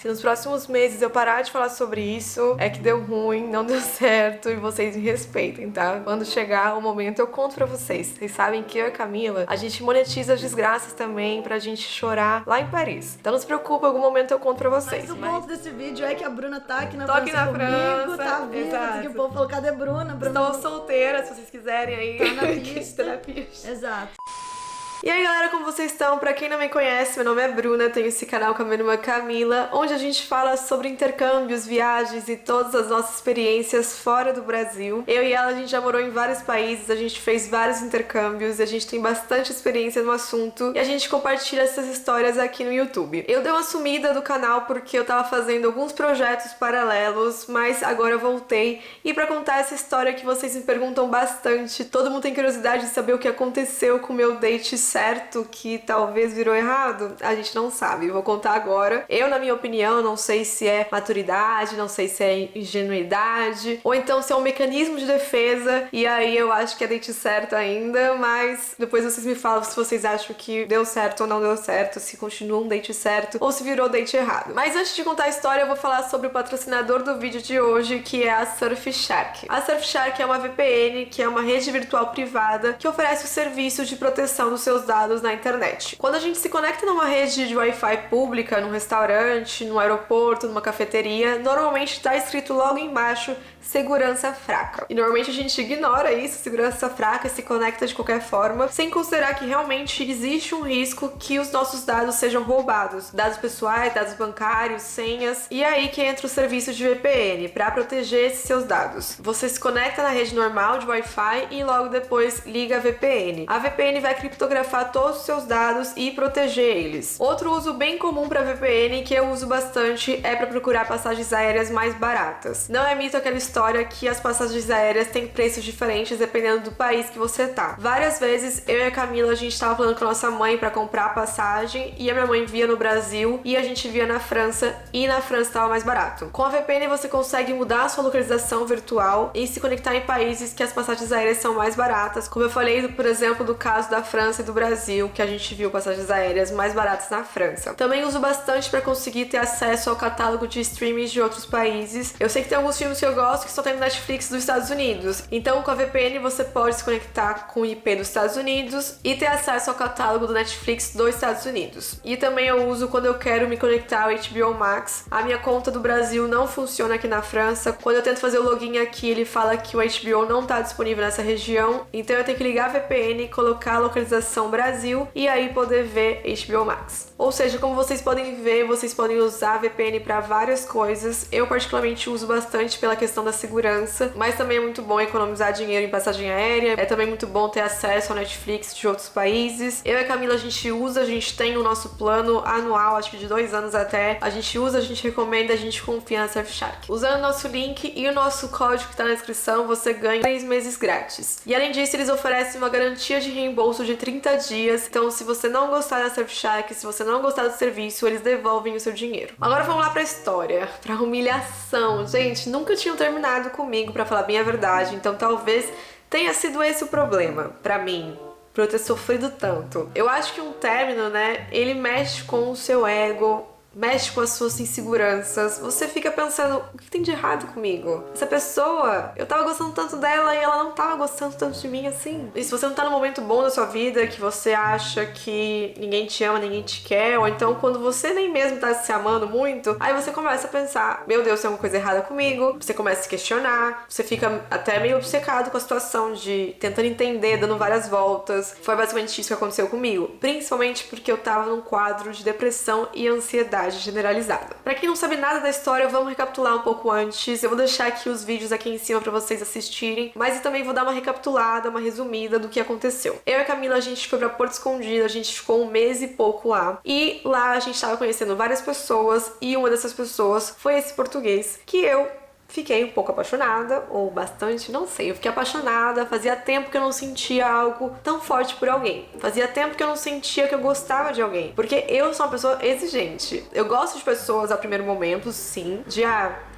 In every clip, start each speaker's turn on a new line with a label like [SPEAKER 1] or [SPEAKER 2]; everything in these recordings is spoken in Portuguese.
[SPEAKER 1] Se nos próximos meses eu parar de falar sobre isso, é que deu ruim, não deu certo e vocês me respeitem, tá? Quando chegar o momento eu conto pra vocês. Vocês sabem que eu e a Camila, a gente monetiza as desgraças também pra gente chorar lá em Paris. Então não se preocupe, em algum momento eu conto pra vocês.
[SPEAKER 2] Mas o ponto desse vídeo é que a Bruna tá aqui na
[SPEAKER 1] Tô
[SPEAKER 2] França
[SPEAKER 1] aqui na
[SPEAKER 2] comigo,
[SPEAKER 1] França,
[SPEAKER 2] tá viva,
[SPEAKER 1] exato.
[SPEAKER 2] que o povo falou, cadê a Bruna?
[SPEAKER 1] Estou solteira, se vocês quiserem aí.
[SPEAKER 2] Tá na pista.
[SPEAKER 1] Tá na pista.
[SPEAKER 2] Exato.
[SPEAKER 1] E aí galera, como vocês estão? Pra quem não me conhece, meu nome é Bruna, tenho esse canal com a minha irmã Camila, onde a gente fala sobre intercâmbios, viagens e todas as nossas experiências fora do Brasil. Eu e ela, a gente já morou em vários países, a gente fez vários intercâmbios, a gente tem bastante experiência no assunto e a gente compartilha essas histórias aqui no YouTube. Eu dei uma sumida do canal porque eu tava fazendo alguns projetos paralelos, mas agora eu voltei e pra contar essa história que vocês me perguntam bastante, todo mundo tem curiosidade de saber o que aconteceu com o meu date certo que talvez virou errado, a gente não sabe. Eu vou contar agora. Eu, na minha opinião, não sei se é maturidade, não sei se é ingenuidade, ou então se é um mecanismo de defesa, e aí eu acho que é date certo ainda, mas depois vocês me falam se vocês acham que deu certo ou não deu certo, se continua um date certo ou se virou date errado. Mas antes de contar a história, eu vou falar sobre o patrocinador do vídeo de hoje, que é a Surfshark. A Surfshark é uma VPN, que é uma rede virtual privada que oferece o serviço de proteção dos seus dados na internet. Quando a gente se conecta numa rede de Wi-Fi pública, num restaurante, num aeroporto, numa cafeteria, normalmente está escrito logo embaixo segurança fraca. E normalmente a gente ignora isso, segurança fraca, e se conecta de qualquer forma, sem considerar que realmente existe um risco que os nossos dados sejam roubados. Dados pessoais, dados bancários, senhas. E aí que entra o serviço de VPN, para proteger esses seus dados. Você se conecta na rede normal de Wi-Fi e logo depois liga a VPN. A VPN vai criptografar todos os seus dados e proteger eles. Outro uso bem comum para VPN, que eu uso bastante, é para procurar passagens aéreas mais baratas. Não é mito aquela história que as passagens aéreas têm preços diferentes dependendo do país que você tá. Várias vezes eu e a Camila, a gente tava falando com a nossa mãe para comprar a passagem e a minha mãe via no Brasil e a gente via na França e na França tava mais barato. Com a VPN você consegue mudar a sua localização virtual e se conectar em países que as passagens aéreas são mais baratas, como eu falei, por exemplo, do caso da França e do Brasil, que a gente viu passagens aéreas mais baratas na França. Também uso bastante para conseguir ter acesso ao catálogo de streamings de outros países. Eu sei que tem alguns filmes que eu gosto que só tem no Netflix dos Estados Unidos. Então, com a VPN você pode se conectar com o IP dos Estados Unidos e ter acesso ao catálogo do Netflix dos Estados Unidos. E também eu uso quando eu quero me conectar ao HBO Max. A minha conta do Brasil não funciona aqui na França. Quando eu tento fazer o login aqui, ele fala que o HBO não está disponível nessa região. Então eu tenho que ligar a VPN, colocar a localização Brasil e aí poder ver HBO Max. Ou seja, como vocês podem ver, vocês podem usar a VPN para várias coisas. Eu particularmente uso bastante pela questão da segurança, mas também é muito bom economizar dinheiro em passagem aérea. É também muito bom ter acesso ao Netflix de outros países. Eu e a Camila, a gente tem o nosso plano anual, acho que de 2 anos até. A gente usa, a gente recomenda, a gente confia na Surfshark. Usando o nosso link e o nosso código que está na descrição, você ganha 3 meses grátis. E além disso, eles oferecem uma garantia de reembolso de 30 dias. Então, se você não gostar da Surfshark, se você não gostar do serviço, eles devolvem o seu dinheiro. Agora vamos lá pra história, pra humilhação. Gente, nunca tinham terminado comigo, pra falar bem a verdade, então talvez tenha sido esse o problema pra mim, por eu ter sofrido tanto. Eu acho que um término, né, ele mexe com o seu ego, mexe com as suas inseguranças. Você fica pensando, o que tem de errado comigo? Essa pessoa, eu tava gostando tanto dela e ela não tava gostando tanto de mim assim. E se você não tá num momento bom da sua vida, que você acha que ninguém te ama, ninguém te quer, ou então quando você nem mesmo tá se amando muito, aí você começa a pensar, meu Deus, tem alguma coisa errada comigo. Você começa a se questionar, você fica até meio obcecado com a situação de tentando entender, dando várias voltas. Foi basicamente isso que aconteceu comigo, principalmente porque eu tava num quadro de depressão e ansiedade generalizada. Pra quem não sabe nada da história, vamos recapitular um pouco antes. Eu vou deixar aqui os vídeos aqui em cima pra vocês assistirem, mas eu também vou dar uma recapitulada, uma resumida do que aconteceu. Eu e a Camila, a gente foi pra Porto Escondido, a gente ficou 1 mês e pouco lá. E lá a gente tava conhecendo várias pessoas e uma dessas pessoas foi esse português que eu fiquei um pouco apaixonada, ou bastante, não sei. Eu fiquei apaixonada, fazia tempo que eu não sentia algo tão forte por alguém. Fazia tempo que eu não sentia que eu gostava de alguém. Porque eu sou uma pessoa exigente. Eu gosto de pessoas a primeiro momento, sim. De,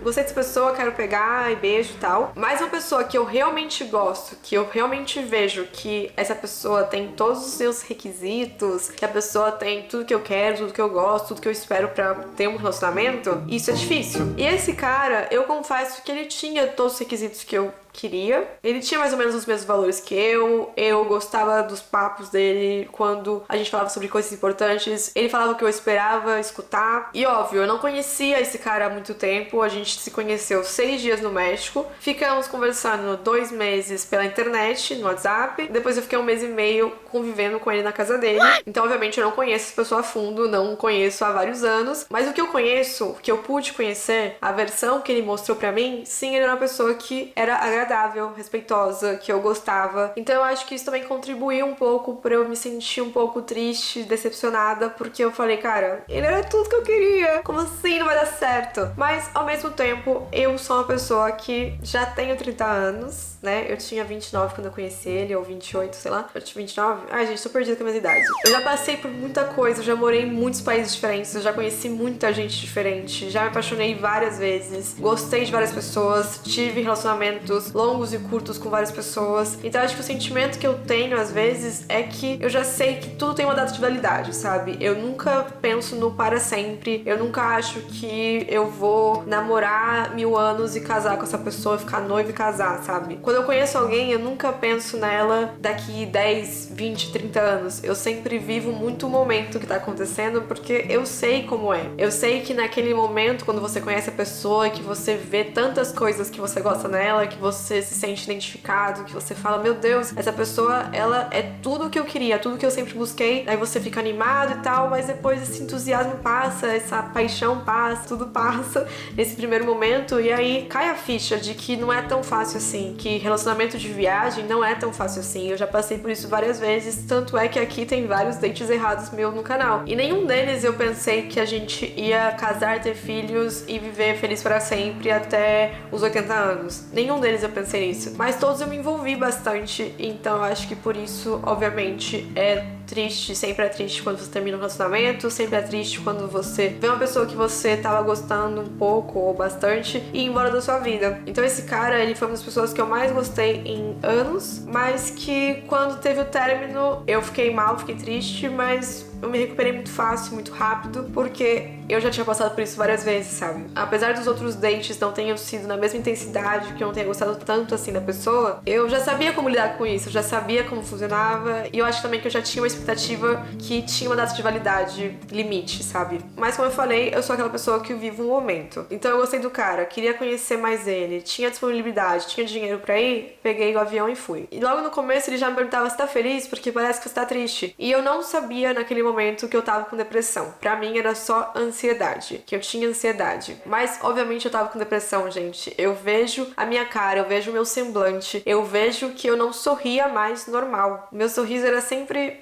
[SPEAKER 1] gostei dessa pessoa, quero pegar e beijo e tal. Mas uma pessoa que eu realmente gosto, que eu realmente vejo que essa pessoa tem todos os seus requisitos, que a pessoa tem tudo que eu quero, tudo que eu gosto, tudo que eu espero pra ter um relacionamento, isso é difícil. E esse cara, eu confesso que ele tinha todos os requisitos que eu queria. Ele tinha mais ou menos os mesmos valores que eu gostava dos papos dele quando a gente falava sobre coisas importantes, ele falava o que eu esperava escutar. E óbvio, eu não conhecia esse cara há muito tempo, a gente se conheceu 6 dias no México, ficamos conversando 2 meses pela internet, no WhatsApp, depois eu fiquei 1 mês e meio convivendo com ele na casa dele. Então obviamente eu não conheço essa pessoa a fundo, não conheço há vários anos, mas o que eu conheço, o que eu pude conhecer, a versão que ele mostrou pra mim, sim, ele era uma pessoa que era agradável, respeitosa, que eu gostava. Então eu acho que isso também contribuiu um pouco pra eu me sentir um pouco triste, decepcionada, porque eu falei, cara, ele era tudo que eu queria. Como assim não vai dar certo? Mas ao mesmo tempo, eu sou uma pessoa que já tenho 30 anos, né? Eu tinha 29 quando eu conheci ele, ou 28, sei lá. Eu tinha 29. Ai, gente, tô perdida com a minha idade. Eu já passei por muita coisa, eu já morei em muitos países diferentes, eu já conheci muita gente diferente, já me apaixonei várias vezes, gostei de várias pessoas, tive relacionamentos longos e curtos com várias pessoas. Então acho que o sentimento que eu tenho às vezes é que eu já sei que tudo tem uma data de validade, sabe? Eu nunca penso no para sempre, eu nunca acho que eu vou namorar 1000 anos e casar com essa pessoa, ficar noiva e casar, sabe? Quando eu conheço alguém, eu nunca penso nela daqui 10, 20, 30 anos. Eu sempre vivo muito o momento que tá acontecendo, porque eu sei como é. Eu sei que naquele momento, quando você conhece a pessoa, que você vê tantas coisas que você gosta nela, que você se sente identificado, que você fala, meu Deus, essa pessoa, ela é tudo o que eu queria, tudo que eu sempre busquei. Aí você fica animado e tal, mas depois esse entusiasmo passa, essa paixão passa, tudo passa nesse primeiro momento, e aí cai a ficha de que não é tão fácil assim, que relacionamento de viagem não é tão fácil assim. Eu já passei por isso várias vezes, tanto é que aqui tem vários dates errados meus no canal. E nenhum deles eu pensei que a gente ia casar, ter filhos e viver feliz para sempre até os 80 anos. Nenhum deles eu pensei nisso. Mas todos eu me envolvi bastante, então eu acho que por isso, obviamente, é triste, sempre é triste quando você termina um relacionamento, sempre é triste quando você vê uma pessoa que você tava gostando um pouco ou bastante e ir embora da sua vida. Então esse cara, ele foi uma das pessoas que eu mais gostei em anos, mas que quando teve o término eu fiquei mal, fiquei triste, mas eu me recuperei muito fácil, muito rápido, porque eu já tinha passado por isso várias vezes, sabe? Apesar dos outros dates não tenham sido na mesma intensidade, que eu não tenha gostado tanto assim da pessoa, eu já sabia como lidar com isso, eu já sabia como funcionava, e eu acho também que eu já tinha uma expectativa que tinha uma data de validade limite, sabe? Mas como eu falei, eu sou aquela pessoa que vive um momento. Então eu gostei do cara, queria conhecer mais ele, tinha disponibilidade, tinha dinheiro pra ir, peguei o avião e fui. E logo no começo ele já me perguntava se tá feliz, porque parece que você tá triste. E eu não sabia naquele momento que eu tava com depressão. Pra mim era só ansiedade, que eu tinha ansiedade. Mas obviamente eu tava com depressão, gente. Eu vejo a minha cara, eu vejo o meu semblante, eu vejo que eu não sorria mais normal. Meu sorriso era sempre,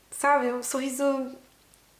[SPEAKER 1] sabe, um sorriso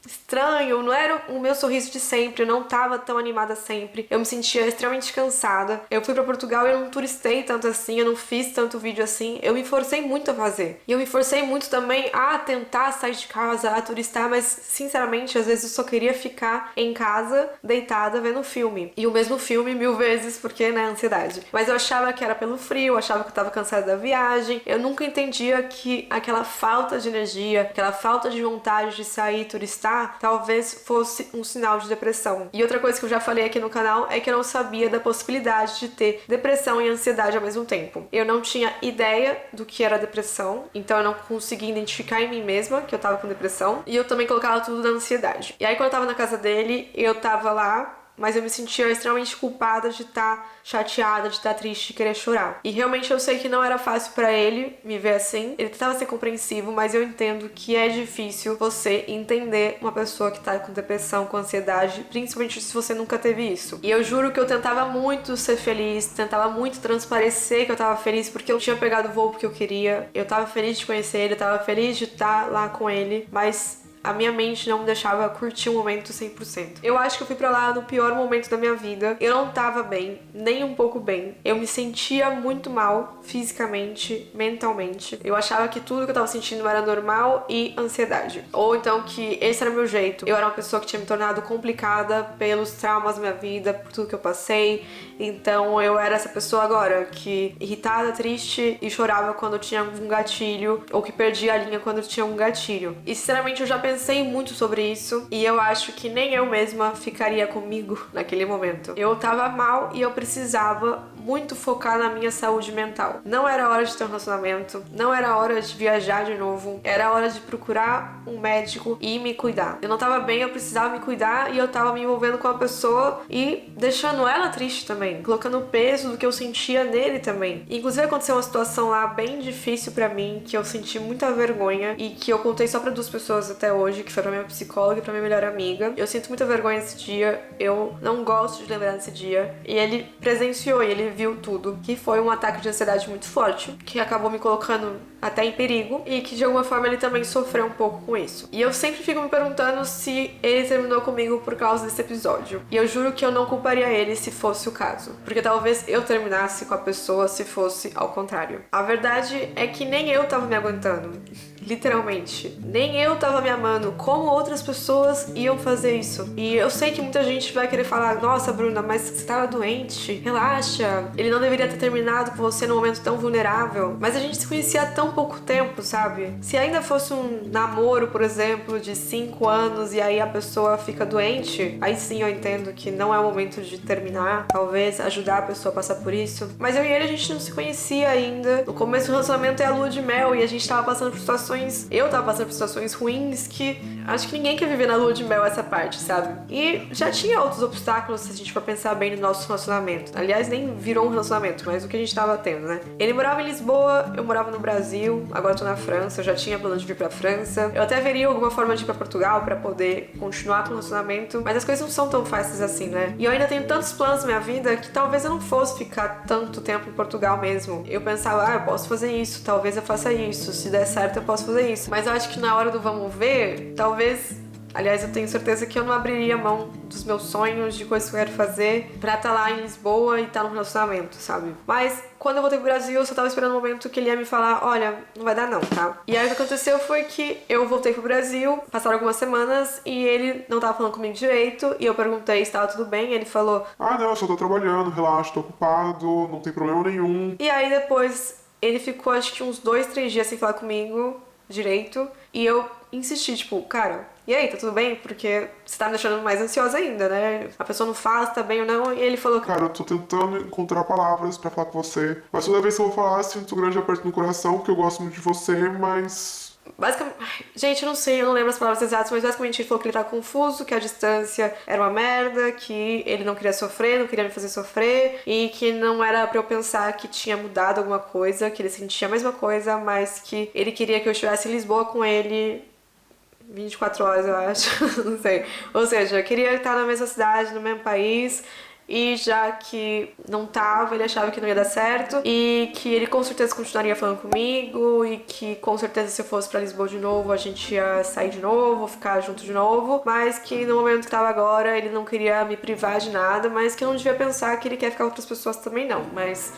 [SPEAKER 1] estranho, não era o meu sorriso de sempre, eu não tava tão animada sempre, eu me sentia extremamente cansada. Eu fui pra Portugal e eu não turistei tanto assim, eu não fiz tanto vídeo assim, eu me forcei muito a fazer. E eu me forcei muito também a tentar sair de casa, a turistar, mas sinceramente, às vezes eu só queria ficar em casa, deitada, vendo filme. E o mesmo filme 1000 vezes, porque, né, ansiedade. Mas eu achava que era pelo frio, eu achava que eu tava cansada da viagem, eu nunca entendia que aquela falta de energia, aquela falta de vontade de sair e turistar, talvez fosse um sinal de depressão. E outra coisa que eu já falei aqui no canal é que eu não sabia da possibilidade de ter depressão e ansiedade ao mesmo tempo. Eu não tinha ideia do que era depressão, então eu não conseguia identificar em mim mesma que eu tava com depressão, e eu também colocava tudo na ansiedade. E aí quando eu tava na casa dele, eu tava lá, mas eu me sentia extremamente culpada de estar chateada, de estar triste, de querer chorar. E realmente eu sei que não era fácil pra ele me ver assim. Ele tentava ser compreensivo, mas eu entendo que é difícil você entender uma pessoa que tá com depressão, com ansiedade, principalmente se você nunca teve isso. E eu juro que eu tentava muito ser feliz, tentava muito transparecer que eu tava feliz porque eu tinha pegado o voo porque eu queria. Eu tava feliz de conhecer ele, eu tava feliz de estar lá com ele, mas a minha mente não me deixava curtir o momento 100%. Eu acho que eu fui pra lá no pior momento da minha vida. Eu não tava bem, nem um pouco bem. Eu me sentia muito mal, fisicamente, mentalmente. Eu achava que tudo que eu tava sentindo era normal e ansiedade. Ou então que esse era o meu jeito. Eu era uma pessoa que tinha me tornado complicada pelos traumas da minha vida, por tudo que eu passei. Então eu era essa pessoa agora que irritada, triste e chorava quando eu tinha um gatilho, ou que perdia a linha quando eu tinha um gatilho. E sinceramente eu já pensei muito sobre isso e eu acho que nem eu mesma ficaria comigo naquele momento. Eu tava mal e eu precisava muito focar na minha saúde mental. Não era hora de ter um relacionamento, não era hora de viajar de novo, era hora de procurar um médico e me cuidar. Eu não tava bem, eu precisava me cuidar e eu tava me envolvendo com a pessoa e deixando ela triste também, colocando o peso do que eu sentia nele também. Inclusive aconteceu uma situação lá bem difícil pra mim, que eu senti muita vergonha e que eu contei só pra 2 pessoas até hoje, que foi pra minha psicóloga e pra minha melhor amiga. Eu sinto muita vergonha desse dia, eu não gosto de lembrar desse dia. E ele presenciou e ele viu tudo, que foi um ataque de ansiedade muito forte, que acabou me colocando até em perigo e que de alguma forma ele também sofreu um pouco com isso. E eu sempre fico me perguntando se ele terminou comigo por causa desse episódio. E eu juro que eu não culparia ele se fosse o caso, porque talvez eu terminasse com a pessoa se fosse ao contrário. A verdade é que nem eu tava me aguentando. Literalmente. Nem eu tava me amando. Como outras pessoas iam fazer isso? E eu sei que muita gente vai querer falar: nossa, Bruna, mas você tava doente. Relaxa. Ele não deveria ter terminado com você num momento tão vulnerável. Mas a gente se conhecia há tão pouco tempo, sabe? Se ainda fosse um namoro, por exemplo, de 5 anos e aí a pessoa fica doente, aí sim eu entendo que não é o momento de terminar. Talvez ajudar a pessoa a passar por isso. Mas eu e ele, a gente não se conhecia ainda. No começo do relacionamento é a lua de mel e a gente tava passando por situações. Eu tava passando por situações ruins que acho que ninguém quer viver na lua de mel essa parte, sabe? E já tinha outros obstáculos se a gente for pensar bem no nosso relacionamento. Aliás, nem virou um relacionamento, mas o que a gente tava tendo, né? Ele morava em Lisboa, eu morava no Brasil, agora eu tô na França, eu já tinha plano de vir pra França. Eu até veria alguma forma de ir pra Portugal pra poder continuar com o relacionamento, mas as coisas não são tão fáceis assim, né? E eu ainda tenho tantos planos na minha vida que talvez eu não fosse ficar tanto tempo em Portugal mesmo. Eu pensava, eu posso fazer isso, talvez eu faça isso, se der certo eu posso fazer isso. Mas eu acho que na hora do vamos ver, talvez... Aliás, eu tenho certeza que eu não abriria mão dos meus sonhos, de coisas que eu quero fazer pra estar lá em Lisboa e estar num relacionamento, sabe? Mas quando eu voltei pro Brasil, eu só tava esperando o momento que ele ia me falar: olha, não vai dar não, tá? E aí o que aconteceu foi que eu voltei pro Brasil, passaram algumas semanas e ele não tava falando comigo direito e eu perguntei se tava tudo bem, ele falou:
[SPEAKER 3] ah, não, eu só tô trabalhando, relaxa, tô ocupado, não tem problema nenhum.
[SPEAKER 1] E aí depois ele ficou acho que uns 2, 3 dias sem falar comigo direito e eu insisti, tipo, cara, e aí, tá tudo bem? Porque você tá me deixando mais ansiosa ainda, né? A pessoa não fala se tá bem ou não. E ele falou:
[SPEAKER 3] cara, eu tô tentando encontrar palavras pra falar com você, mas toda vez que eu vou falar, sinto um grande aperto no coração, porque eu gosto muito de você, mas...
[SPEAKER 1] basicamente, gente, eu não sei, eu não lembro as palavras exatas, mas basicamente ele falou que ele tá confuso, que a distância era uma merda, que ele não queria sofrer, não queria me fazer sofrer, e que não era pra eu pensar que tinha mudado alguma coisa, que ele sentia a mesma coisa, mas que ele queria que eu estivesse em Lisboa com ele 24 horas, eu acho, não sei. Ou seja, eu queria estar na mesma cidade, no mesmo país, e já que não tava, ele achava que não ia dar certo, e que ele com certeza continuaria falando comigo, e que com certeza se eu fosse pra Lisboa de novo, a gente ia sair de novo, ficar junto de novo, mas que no momento que tava agora, ele não queria me privar de nada, mas que eu não devia pensar que ele quer ficar com outras pessoas também não, mas...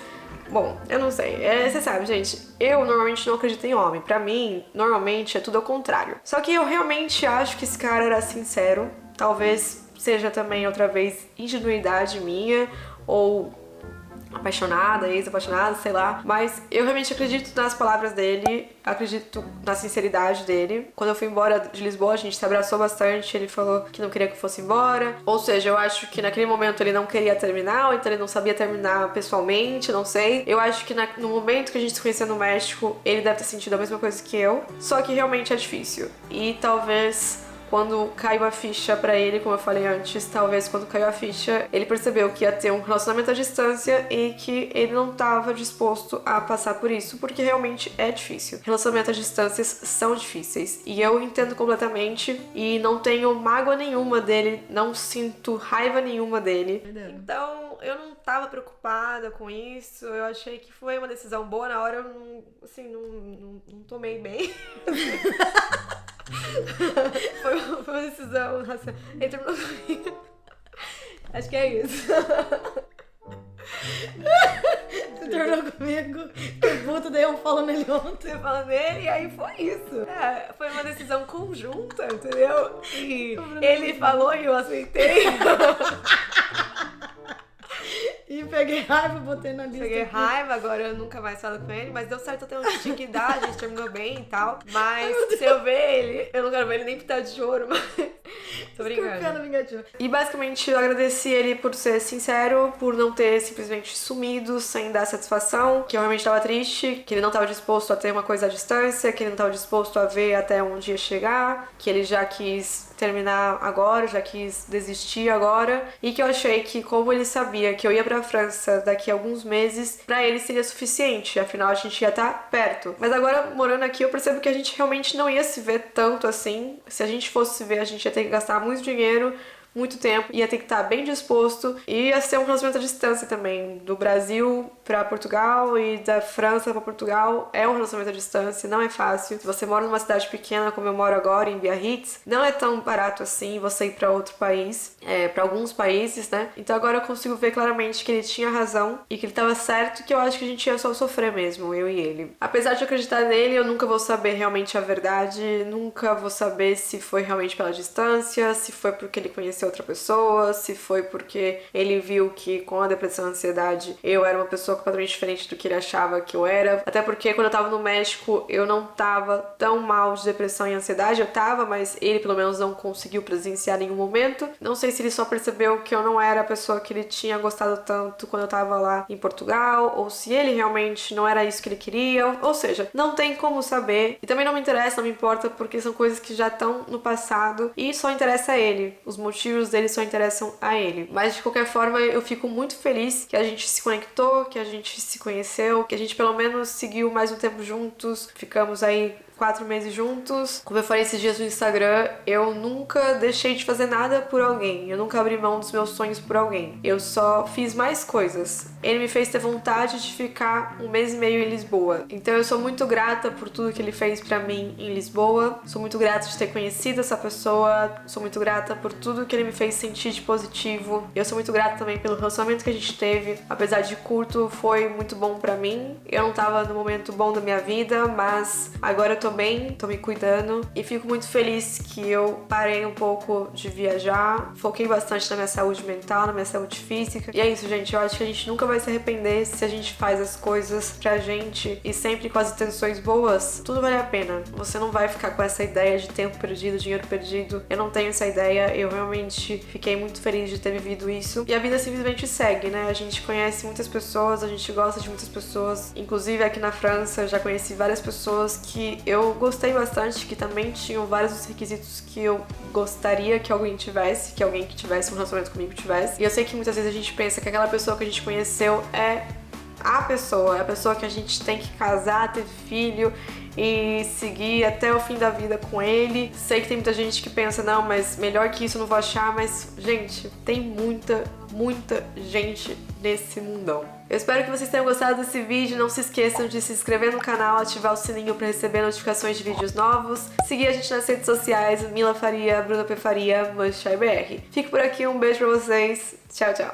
[SPEAKER 1] bom, eu não sei. Você sabe, gente, eu normalmente não acredito em homem. Pra mim, normalmente é tudo ao contrário. Só que eu realmente acho que esse cara era sincero. Talvez seja também, outra vez, ingenuidade minha. Ou apaixonada, ex-apaixonada, sei lá. Mas eu realmente acredito nas palavras dele, acredito na sinceridade dele. Quando eu fui embora de Lisboa, a gente se abraçou bastante, ele falou que não queria que eu fosse embora. Ou seja, eu acho que naquele momento ele não queria terminar, ou então ele não sabia terminar pessoalmente, não sei. Eu acho que no momento que a gente se conheceu no México, ele deve ter sentido a mesma coisa que eu. Só que realmente é difícil. E talvez... quando caiu a ficha pra ele, como eu falei antes, talvez quando caiu a ficha, ele percebeu que ia ter um relacionamento à distância e que ele não estava disposto a passar por isso, porque realmente é difícil. Relacionamentos à distância são difíceis e eu entendo completamente e não tenho mágoa nenhuma dele, não sinto raiva nenhuma dele. Então, eu não tava preocupada com isso, eu achei que foi uma decisão boa. Na hora eu não tomei bem. Foi uma decisão racional. Ele terminou comigo. Acho que é isso.
[SPEAKER 2] Você terminou comigo, que puta, dei um follow nele ontem.
[SPEAKER 1] Você fala nele e aí foi isso. É, foi uma decisão conjunta, entendeu? E ele falou e eu aceitei.
[SPEAKER 2] E peguei raiva, botei na lista.
[SPEAKER 1] Peguei
[SPEAKER 2] aqui.
[SPEAKER 1] raiva, agora eu nunca mais falo com ele, mas deu certo até onde tinha que dar, a gente terminou bem e tal. Mas se eu ver ele, eu não quero ver ele nem pintar de ouro, mas. Tô brincando.
[SPEAKER 2] Escorpiano vingativo.
[SPEAKER 1] E basicamente eu agradeci ele por ser sincero, por não ter simplesmente sumido sem dar satisfação, que eu realmente tava triste, que ele não tava disposto a ter uma coisa à distância, que ele não tava disposto a ver até onde ia chegar, que ele já quis terminar agora, já quis desistir agora, e que eu achei que como ele sabia que eu ia pra França daqui a alguns meses, pra ele seria suficiente, afinal a gente ia estar perto. Mas agora, morando aqui, eu percebo que a gente realmente não ia se ver tanto assim. Se a gente fosse se ver, a gente ia ter que gastar muito dinheiro, muito tempo, ia ter que estar bem disposto, e ia ser um relacionamento à distância também, do Brasil pra Portugal e da França pra Portugal. É um relacionamento à distância, não é fácil. Se você mora numa cidade pequena como eu moro agora, em Biarritz, não é tão barato assim você ir pra outro país, pra alguns países, né? Então agora eu consigo ver claramente que ele tinha razão e que ele tava certo, que eu acho que a gente ia só sofrer mesmo, eu e ele. Apesar de eu acreditar nele, eu nunca vou saber realmente a verdade, nunca vou saber se foi realmente pela distância, se foi porque ele conheceu outra pessoa, se foi porque ele viu que com a depressão e a ansiedade eu era uma pessoa completamente diferente do que ele achava que eu era. Até porque quando eu tava no México eu não tava tão mal de depressão e ansiedade, eu tava, mas ele pelo menos não conseguiu presenciar em nenhum momento. Não sei se ele só percebeu que eu não era a pessoa que ele tinha gostado tanto quando eu tava lá em Portugal, ou se ele realmente não era isso que ele queria, ou seja, não tem como saber. E também não me interessa, não me importa, porque são coisas que já estão no passado e só interessa a ele. Os motivos dele só interessam a ele. Mas de qualquer forma, eu fico muito feliz que a gente se conectou, que a gente se conheceu, que a gente pelo menos seguiu mais um tempo juntos. Ficamos aí 4 meses juntos. Como eu falei esses dias no Instagram, eu nunca deixei de fazer nada por alguém. Eu nunca abri mão dos meus sonhos por alguém. Eu só fiz mais coisas. Ele me fez ter vontade de ficar 1 mês e meio em Lisboa. Então eu sou muito grata por tudo que ele fez pra mim em Lisboa. Sou muito grata de ter conhecido essa pessoa. Sou muito grata por tudo que ele me fez sentir de positivo. Eu sou muito grata também pelo relacionamento que a gente teve. Apesar de curto, foi muito bom pra mim. Eu não tava no momento bom da minha vida, mas agora eu tô bem, tô me cuidando e fico muito feliz que eu parei um pouco de viajar, foquei bastante na minha saúde mental, na minha saúde física. E é isso, gente, eu acho que a gente nunca vai se arrepender se a gente faz as coisas pra gente e sempre com as intenções boas, tudo vale a pena. Você não vai ficar com essa ideia de tempo perdido, dinheiro perdido. Eu não tenho essa ideia, eu realmente fiquei muito feliz de ter vivido isso. E a vida simplesmente segue, né? A gente conhece muitas pessoas, a gente gosta de muitas pessoas, inclusive aqui na França eu já conheci várias pessoas que eu gostei bastante, que também tinham vários dos requisitos que eu gostaria que alguém tivesse, que alguém que tivesse um relacionamento comigo tivesse. E eu sei que muitas vezes a gente pensa que aquela pessoa que a gente conheceu é a pessoa que a gente tem que casar, ter filho e seguir até o fim da vida com ele. Sei que tem muita gente que pensa, não, mas melhor que isso eu não vou achar, mas, gente, tem muita gente nesse mundão. Eu espero que vocês tenham gostado desse vídeo. Não se esqueçam de se inscrever no canal, ativar o sininho para receber notificações de vídeos novos. Seguir a gente nas redes sociais, Mila Faria, Bruna P. Faria, Manchai BR. Fico por aqui, um beijo pra vocês. Tchau, tchau.